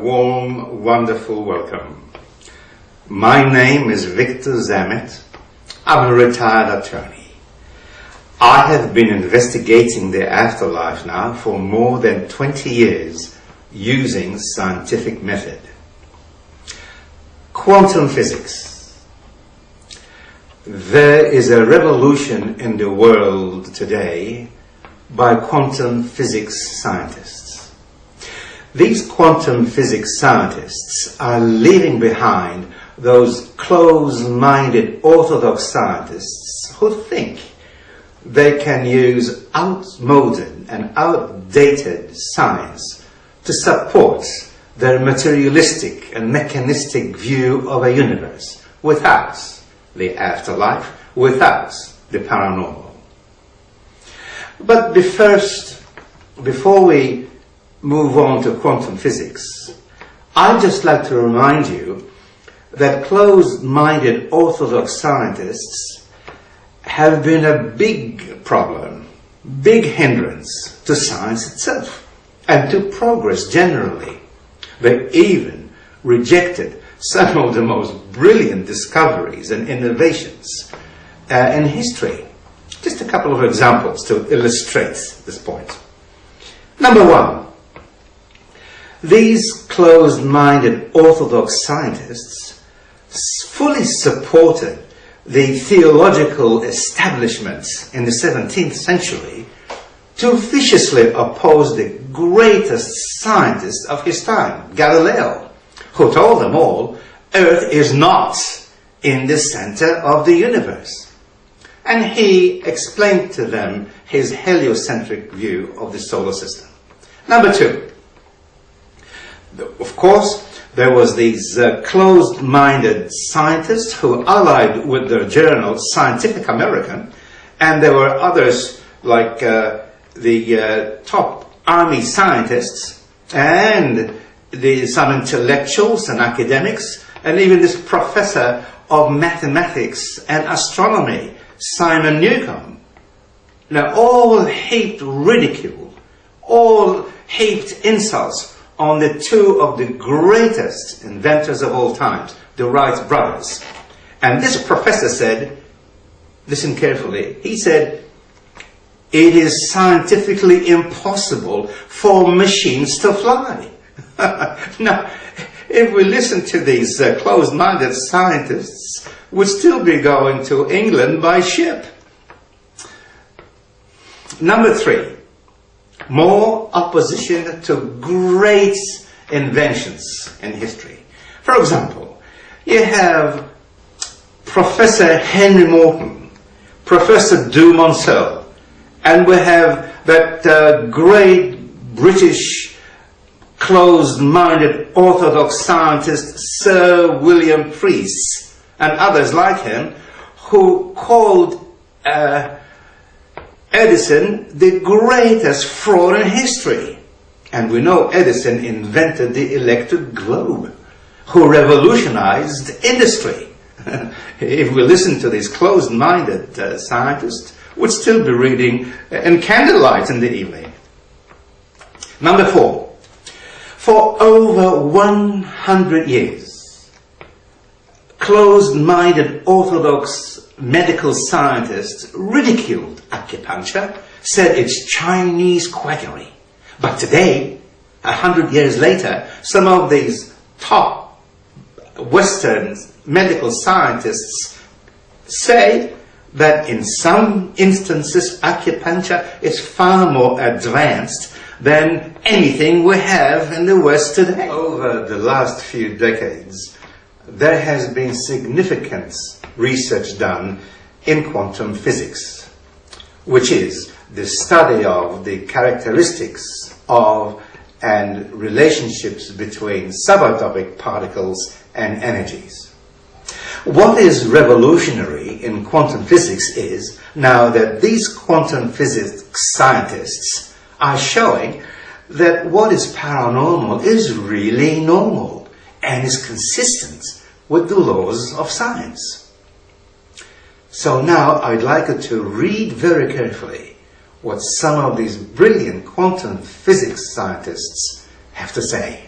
warm, wonderful welcome. My name is Victor Zammit. I'm a retired attorney. I have been investigating the afterlife now for more than 20 years using scientific method. Quantum physics. There is a revolution in the world today by quantum physics scientists. These quantum physics scientists are leaving behind those close-minded orthodox scientists who think they can use outmoded and outdated science to support their materialistic and mechanistic view of a universe without the afterlife, without the paranormal. But before we move on to quantum physics, I'd just like to remind you that closed-minded orthodox scientists have been a big problem, big hindrance to science itself and to progress generally. They even rejected some of the most brilliant discoveries and innovations in history. Just a couple of examples to illustrate this point. Number one, these closed-minded orthodox scientists fully supported the theological establishment in the 17th century to viciously oppose the greatest scientist of his time, Galileo, who told them all, Earth is not in the center of the universe. And he explained to them his heliocentric view of the solar system. Number two, of course, there was these closed-minded scientists who allied with their journal Scientific American, and there were others like the top army scientists and some intellectuals and academics, and even this professor of mathematics and astronomy, Simon Newcomb. Now, all heaped ridicule, all heaped insults on the two of the greatest inventors of all times, the Wright brothers. And this professor said, listen carefully, he said, it is scientifically impossible for machines to fly. Now, if we listen to these closed-minded scientists, we'd still be going to England by ship. Number three, more opposition to great inventions in history. For example, you have Professor Henry Morton, Professor Du Moncel, and we have that great British closed-minded orthodox scientist Sir William Preece and others like him, who called Edison the greatest fraud in history. And we know Edison invented the electric globe, who revolutionized industry. If we listen to these closed-minded scientists, we'd still be reading in candlelight in the evening. Number four, for over 100 years, closed-minded orthodox medical scientists ridiculed acupuncture, said it's Chinese quackery. But today, 100 years later, some of these top Western medical scientists say that in some instances acupuncture is far more advanced than anything we have in the West today. Over the last few decades, there has been significant research done in quantum physics, which is the study of the characteristics of and relationships between subatomic particles and energies. What is revolutionary in quantum physics is now that these quantum physics scientists are showing that what is paranormal is really normal and is consistent with the laws of science. So now I'd like you to read very carefully what some of these brilliant quantum physics scientists have to say.